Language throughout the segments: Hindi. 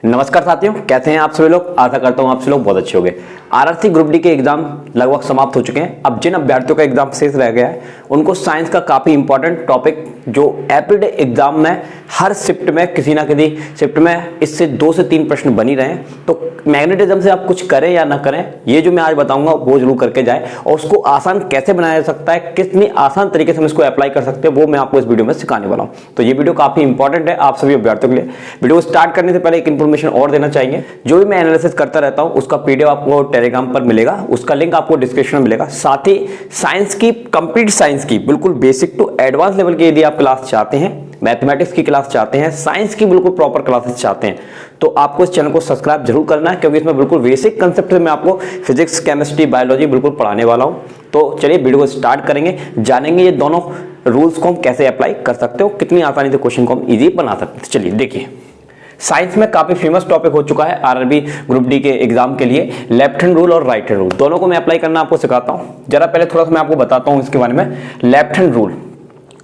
नमस्कार साथियों, कैसे हैं आप सभी लोग। आशा करता हूं आप सभी लोग बहुत अच्छे होंगे। आरआरसी ग्रुप डी के एग्जाम लगभग समाप्त हो चुके हैं। अब जिन अभ्यर्थियों का एग्जाम शेष रह गया है उनको साइंस का काफी इंपॉर्टेंट टॉपिक जो एवरीडे एग्जाम में हर शिफ्ट में किसी ना किसी शिफ्ट में इससे 2 से 3 प्रश्न बनी रहे, तो मैग्नेटिज्म से आप कुछ करें या ना करें, ये जो मैं आज बताऊंगा वो जरूर करके जाए और उसको आसान कैसे बनाया जा सकता है, कितनी आसान तरीके से हम इसको अप्लाई कर सकते हैं, वो मैं आपको इस वीडियो में सिखाने वाला हूं। तो ये वीडियो काफी इंपॉर्टेंट है आप सभी अभ्यर्थियों के लिए। वीडियो को स्टार्ट करने से पहले एक इन्फॉर्मेशन और देना चाहिए, जो भी मैं एनालिसिस करता रहता हूं उसका पीडीएफ आपको टेलीग्राम पर मिलेगा, उसका लिंक आपको डिस्क्रिप्शन में मिलेगा। साथ ही साइंस की, कंप्लीट साइंस की बिल्कुल बेसिक टू एडवांस लेवल की यदि आप क्लास चाहते हैं, मैथमेटिक्स की क्लास चाहते हैं, साइंस की बिल्कुल प्रॉपर क्लासेस चाहते हैं, तो आपको इस चैनल को सब्सक्राइब जरूर करना है, क्योंकि इसमें बिल्कुल बेसिक कंसेप्ट में आपको फिजिक्स, केमिस्ट्री, बायोलॉजी बिल्कुल पढ़ाने वाला हूं। तो चलिए वीडियो को स्टार्ट करेंगे, जानेंगे ये दोनों रूल्स को हम कैसे अप्लाई कर सकते हो, कितनी आसानी से क्वेश्चन को हम इजी बना सकते हैं। चलिए देखिए, साइंस में काफी फेमस टॉपिक हो चुका है आरआरबी ग्रुप डी के एग्जाम के लिए, लेफ्ट हैंड रूल और राइट हैंड रूल, दोनों को मैं अप्लाई करना आपको सिखाता हूं। जरा पहले थोड़ा सा मैं आपको बताता हूं इसके बारे में। लेफ्ट हैंड रूल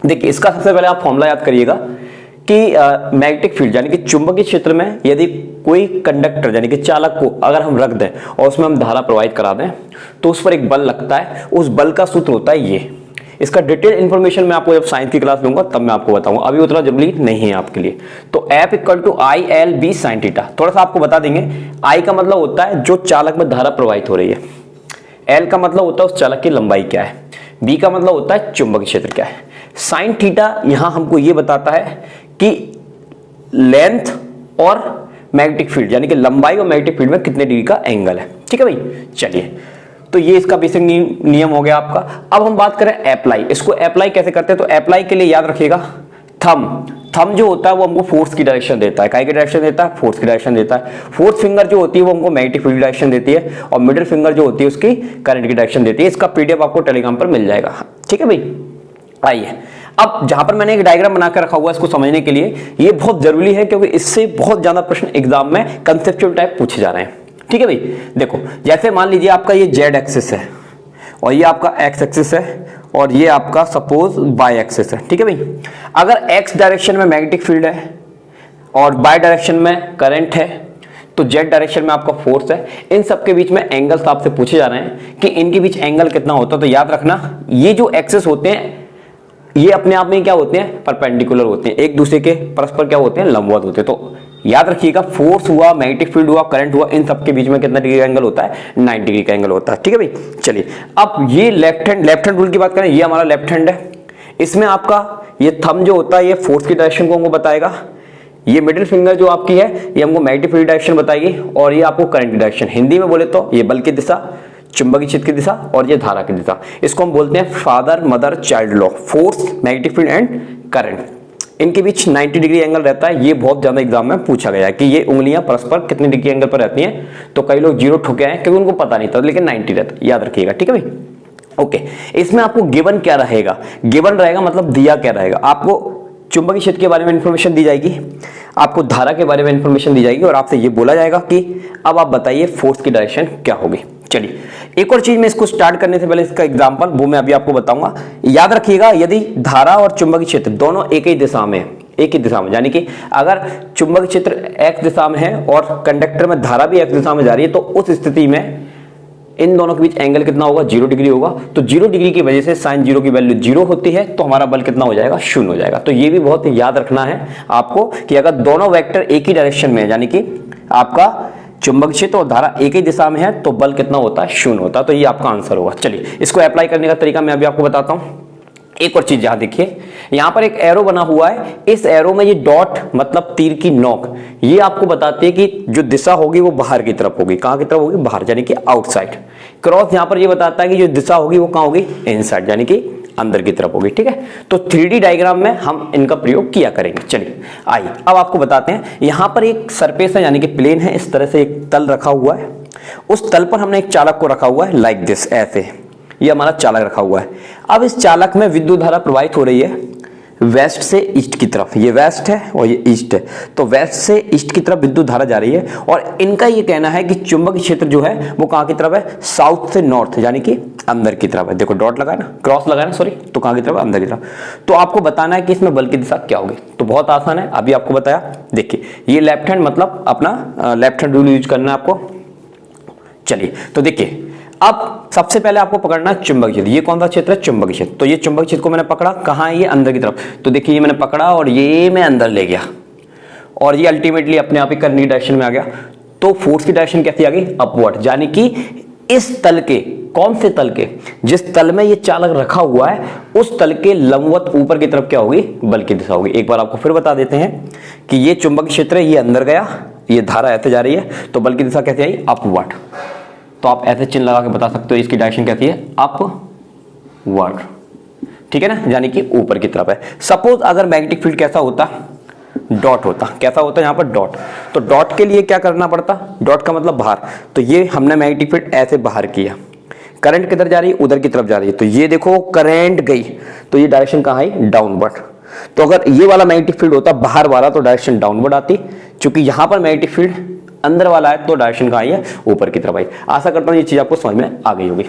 देखिए, इसका सबसे पहले आप फॉर्मूला याद करिएगा कि मैग्नेटिक फील्ड यानी कि चुंबकीय क्षेत्र में यदि कोई कंडक्टर यानी कि चालक को अगर हम रख दें और उसमें हम धारा प्रवाहित करा दें तो उस पर एक बल लगता है। उस बल का सूत्र होता है ये। इसका डिटेल इंफॉर्मेशन मैं आपको जब साइंस की क्लास लूंगा तब मैं आपको बताऊंगा, अभी उतना जरूरी नहीं है आपके लिए। तो F = IL/B sin थीटा। थोड़ा सा आपको बता देंगे, I का मतलब होता है जो चालक में धारा प्रवाहित हो रही है, L का मतलब होता है उस चालक की लंबाई क्या है, B का मतलब होता है चुंबकीय क्षेत्र क्या है। साइन थीटा यहां हमको ये बताता है कि लेंथ और मैग्नेटिक फील्ड यानी कि लंबाई और मैग्नेटिक फील्ड में कितने डिग्री का एंगल है। ठीक है भाई, चलिए तो ये इसका बेसिक नियम हो गया आपका। अब हम बात करें अप्लाई, इसको अप्लाई कैसे करते हैं। तो अप्लाई के लिए याद रखिएगा, थंब जो होता है वो हमको फोर्स की डायरेक्शन देता है। काय की डायरेक्शन देता है? फोर्स की डायरेक्शन देता है। फोर्थ फिंगर जो होती है वो हमको मैग्नेटिक फील्ड डायरेक्शन देती है और मिडिल फिंगर जो होती है उसकी करंट की डायरेक्शन देती है। इसका पीडीएफ आपको टेलीग्राम पर मिल जाएगा। ठीक है भाई, आइए अब जहां पर मैंने एक डायग्राम बनाकर रखा हुआ है इसको समझने के लिए, ये बहुत जरूरी है क्योंकि इससे बहुत ज्यादा प्रश्न एग्जाम में कंसेप्चुअल टाइप पूछे जा रहे हैं। ठीक है भाई, देखो जैसे मान लीजिए आपका ये जेड एक्सिस है और ये आपका एक्स एक्सिस है और ये आपका सपोज वाई एक्सिस है। ठीक है भाई, अगर एक्स डायरेक्शन में मैग्नेटिक फील्ड है और वाई डायरेक्शन में करंट है तो जेड डायरेक्शन में आपका फोर्स है। इन सबके बीच में एंगल्स आपसे पूछे जा रहे हैं कि इनके बीच एंगल कितना होता है। तो याद रखना, ये जो एक्सिस होते हैं ये अपने आप में क्या होते हैं? परपेंडिकुलर होते हैं, एक दूसरे के परस्पर क्या होते हैं? लंबवत होते हैं। तो याद रखिएगा, फोर्स हुआ, मैग्नेटिक फील्ड हुआ, करंट हुआ, इन सबके बीच में कितना डिग्री का एंगल होता है? 90 डिग्री का एंगल होता है। ठीक है भाई, चलिए अब ये लेफ्ट हैंड रूल की बात करें, ये हमारा लेफ्ट हैंड है। इसमें आपका ये थंब जो होता है ये फोर्स की डायरेक्शन को हमको बताएगा, ये मिडिल फिंगर जो आपकी है ये हमको मैग्नेटिक फील्ड डायरेक्शन बताएगी और ये आपको करंट की डायरेक्शन। हिंदी में बोले तो ये बल की दिशा, चुंबकीय क्षेत्र की दिशा और ये धारा की दिशा। इसको हम बोलते हैं father mother child law, force, magnetic field and current. इनके बीच 90 डिग्री एंगल रहता है। ये बहुत ज्यादा एग्जाम में पूछा गया है कि ये उंगलियां परस्पर कितने डिग्री एंगल पर रहती हैं। तो कई लोग 0 ठोके हैं क्योंकि उनको पता नहीं था, लेकिन 90 रहता है, याद रखिएगा। ठीक है भाई, ओके। इसमें आपको गिवन क्या रहेगा? गिवन रहेगा मतलब दिया क्या रहेगा? आपको चुंबकीय क्षेत्र के बारे में इंफॉर्मेशन दी जाएगी, आपको धारा के बारे में इंफॉर्मेशन दी जाएगी और आपसे ये बोला जाएगा कि अब आप बताइए फोर्स की डायरेक्शन क्या होगी। चलिए एक और चीज मैं इसको स्टार्ट करने से पहले इसका एग्जांपल वो मैं अभी आपको बताऊंगा। याद रखिएगा, यदि धारा और चुंबकीय क्षेत्र दोनों एक ही दिशा में यानी कि अगर चुंबकीय क्षेत्र x दिशा में है और कंडक्टर में धारा भी x दिशा में जा रही है तो उस स्थिति में इन दोनों के बीच एंगल कितना होगा? 0 डिग्री होगा। तो 0 डिग्री की वजह से साइन 0 की वैल्यू 0 होती है, तो हमारा बल कितना हो जाएगा? 0 हो जाएगा। तो ये भी बहुत याद रखना है आपको कि अगर दोनों वेक्टर एक ही डायरेक्शन में है यानी कि आपका चुंबकीय क्षेत्र और धारा एक ही दिशा में है तो बल कितना होता है? 0 होता है। तो ये आपका आंसर होगा। चलिए इसको अप्लाई करने का तरीका मैं अभी आपको बताता हूं। एक और चीज यहां देखिए, यहां पर एक एरो बना हुआ है। इस एरो में ये डॉट मतलब तीर की नोक, ये आपको बताती है कि जो दिशा होगी वो बाहर की तरफ होगी। कहां की तरफ होगी? बाहर, यानी कि आउटसाइड। क्रॉस यहां पर ये बताता है कि जो दिशा होगी वो कहां होगी? इनसाइड, यानी कि अंदर की तरफ होगी। ठीक है, तो 3D डायग्राम में हम इनका प्रयोग किया करेंगे। चलिए आइए अब आपको बताते हैं। यहां पर एक सरफेस है यानी कि प्लेन है, इस तरह से एक तल रखा हुआ है। उस तल पर हमने एक चालक को रखा हुआ है लाइक दिस, ऐसे ये हमारा चालक रखा हुआ है। अब इस चालक में विद्युत धारा प्रवाहित हो रही है। वेस्ट से ईस्ट की तरफ, ये वेस्ट है और ये ईस्ट है, तो वेस्ट से ईस्ट की तरफ विद्युत धारा जा रही है और इनका ये कहना है कि चुंबकीय क्षेत्र जो है वो कहाँ की तरफ है, साउथ से नॉर्थ, यानी कि अंदर की तरफ है। देखो डॉट लगाया ना, क्रॉस लगाया ना सॉरी, तो कहाँ की तरफ, अंदर की तरफ। तो आपको बताना है कि इसमें बल की दिशा क्या होगी, तो बहुत आसान है, अभी आपको बताया। देखिए ये लेफ्ट हैंड मतलब अपना लेफ्ट हैंड रूल यूज करना है आपको। चलिए तो देखिए अब सबसे पहले आपको पकड़ना है चुंबकीय क्षेत्र। ये कौन सा क्षेत्र है, चुंबकीय क्षेत्र। तो ये चुंबकीय क्षेत्र को मैंने पकड़ा, कहाँ है ये, अंदर की तरफ। तो देखिए ये मैंने पकड़ा और ये मैं अंदर ले गया और ये अल्टीमेटली अपने आप ही करंट की डायरेक्शन में आ गया। तो फोर्स की डायरेक्शन कैसी आ गई, अपवर्ड, यानी कि इस तल के, कौन से तल के, जिस तल में ये चालक रखा हुआ है उस तल के लंबवत ऊपर की तरफ क्या होगी, बल की दिशा होगी। एक बार आपको फिर बता देते हैं कि ये चुंबकीय क्षेत्र है, ये अंदर गया, ये धारा ऐसे जा रही है, तो बल की दिशा कैसे आई, अपवर्ड। तो आप ऐसे चिन्ह लगा के बता सकते हो इसकी डायरेक्शन कैसी है, अपवर्ड, ठीक है ना, यानी कि ऊपर की तरफ है। सपोज अगर मैग्नेटिक फील्ड कैसा होता, डॉट होता, कैसा होता है यहाँ पर डॉट, तो डॉट के लिए क्या करना पड़ता, डॉट का मतलब बाहर, तो ये हमने मैग्नेटिक फील्ड ऐसे बाहर किया, करंट किधर जा रही है, उधर की तरफ जा रही है, तो ये देखो करंट गई, तो ये डायरेक्शन कहाँ आई, डाउनवर्ड। तो अगर ये वाला मैग्नेटिक फील्ड होता बाहर वाला तो डायरेक्शन डाउनवर्ड आती, क्योंकि यहाँ पर मैग्नेटिक फील्ड अंदर वाला है तो डायरेक्शन कहाँ आई है, ऊपर की तरफ आई। आशा करता हूँ ये चीज आपको समझ में आ गई होगी।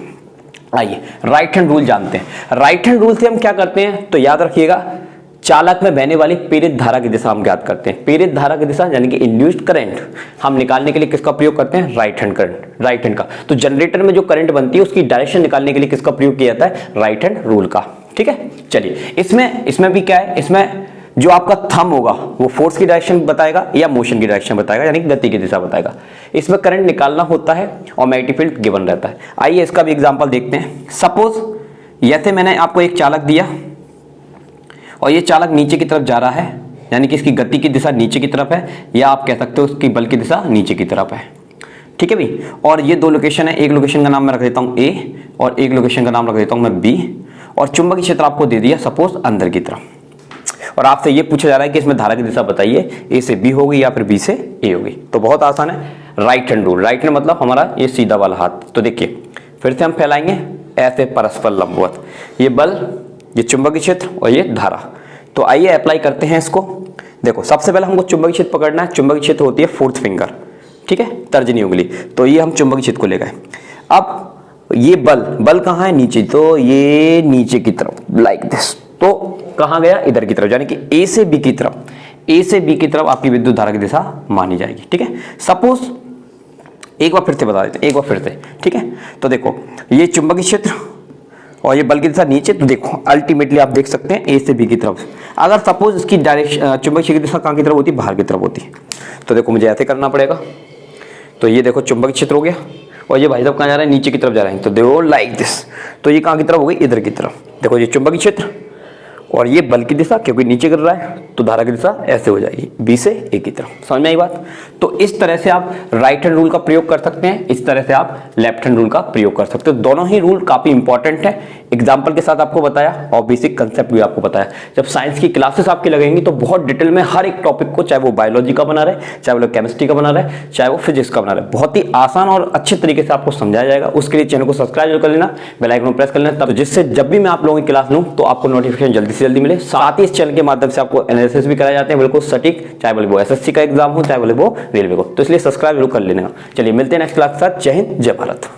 आइए राइट हैंड रूल जानते हैं। राइट हैंड रूल से हम क्या करते हैं, तो याद रखिएगा चालक में बहने वाली प्रेरित धारा की दिशा हम ज्ञात करते हैं। प्रेरित धारा की दिशा यानी कि इंड्यूस्ड करंट हम निकालने के लिए किसका प्रयोग करते हैं, right hand current, right hand का। तो जनरेटर में जो करंट बनती है उसकी डायरेक्शन निकालने के लिए किसका प्रयोग किया जाता है, राइट हैंड रूल का, ठीक है। चलिए इसमें भी क्या है, इसमें जो आपका थंब होगा वो फोर्स की डायरेक्शन बताएगा या मोशन की डायरेक्शन बताएगा, यानी कि गति की दिशा बताएगा। इसमें करंट निकालना होता है और मैग्नेटिक फील्ड गिवन रहता है। आइए इसका भी एग्जांपल देखते हैं। सपोज जैसे मैंने आपको एक चालक दिया और ये चालक नीचे की तरफ जा रहा है, यानी कि इसकी गति की दिशा नीचे की तरफ है, या आप कह सकते हो उसकी बल की दिशा नीचे की तरफ है, ठीक है भाई। और ये दो लोकेशन है, एक लोकेशन का नाम मैं रख देता हूँ A और एक लोकेशन का नाम रख देता हूँ मैं B, और चुंबकीय क्षेत्र आपको दे दिया सपोज अंदर की तरफ, और आपसे ये पूछा जा रहा है कि इसमें धारा की दिशा बताइए, A से B होगी या फिर B से A होगी। तो बहुत आसान है, right hand rule. Right hand मतलब हमारा ये सीधा वाला हाथ। तो देखिए फिर से हम फैलाएंगे ऐसे परस्पर लंबवत, ये बल, ये चुंबकीय क्षेत्र और ये धारा। तो आइए अप्लाई करते हैं इसको। देखो सबसे पहले हमको चुंबकीय क्षेत्र पकड़ना है। चुंबकीय क्षेत्र होती है फोर्थ फिंगर, ठीक है, तर्जनी उंगली। तो ये हम चुंबकीय क्षेत्र को ले गए। अब ये बल कहाँ है, नीचे, तो ये नीचे की तरफ लाइक दिस, तो कहाँ गया, इधर की तरफ, यानी कि A से B की तरफ, A से B की तरफ आपकी विद्युत धारा की दिशा मानी जाएगी, ठीक है। सपोज एक बार फिर से बता देते हैं, एक बार फिर से, ठीक है। तो देखो ये चुंबकीय क्षेत्र और ये बल की दिशा नीचे, तो देखो अल्टीमेटली आप देख सकते हैं A से B की तरफ। अगर सपोज इसकी डायरेक्शन चुंबकीय क्षेत्र की दिशा कहाँ की तरफ होती है, बाहर की तरफ होती है, तो देखो मुझे ऐसे करना पड़ेगा। तो ये देखो चुंबकीय क्षेत्र हो गया और ये भाई साहब कहाँ जा रहे हैं, नीचे की तरफ जा रहे हैं, तो देखो लाइक दिस, तो ये कहाँ की तरफ हो गई, इधर की तरफ। देखो ये चुंबकीय क्षेत्र और ये बल की दिशा, क्योंकि नीचे गिर रहा है तो धारा की दिशा ऐसे हो जाएगी, B से A की तरफ। समझ में आई बात। तो इस तरह से आप राइट हैंड रूल का प्रयोग कर सकते हैं, इस तरह से आप लेफ्ट हैंड रूल का प्रयोग कर सकते हो। दोनों ही रूल काफी इंपॉर्टेंट है, एग्जाम्पल के साथ आपको बताया और बेसिक कंसेप्ट भी आपको बताया। जब साइंस की क्लासेस आपकी लगेंगी तो बहुत डिटेल में हर एक टॉपिक को, चाहे वो बायोलॉजी का बना रहे, चाहे वो केमिस्ट्री का बना रहे, चाहे वो फिजिक्स का बना रहे, बहुत ही आसान और अच्छे तरीके से आपको समझाया जाएगा। उसके लिए चैनल को सब्सक्राइब कर लेना, बेल आइकन प्रेस कर लेना, तब जिससे जब भी मैं आप लोगों की क्लास लूँ तो आपको नोटिफिकेशन जल्दी से जल्दी मिले। साथ ही इस चैनल के माध्यम से आपको एनालिसिस भी कराए जाते हैं बिल्कुल सटीक, चाहे बोले वो SSC का एग्जाम हो, चाहे बोले वो रेलवे को। तो इसलिए सब्सक्राइब जरूर कर लेना। चलिए मिलते हैं नेक्स्ट क्लास के साथ। जय हिंद, जय भारत।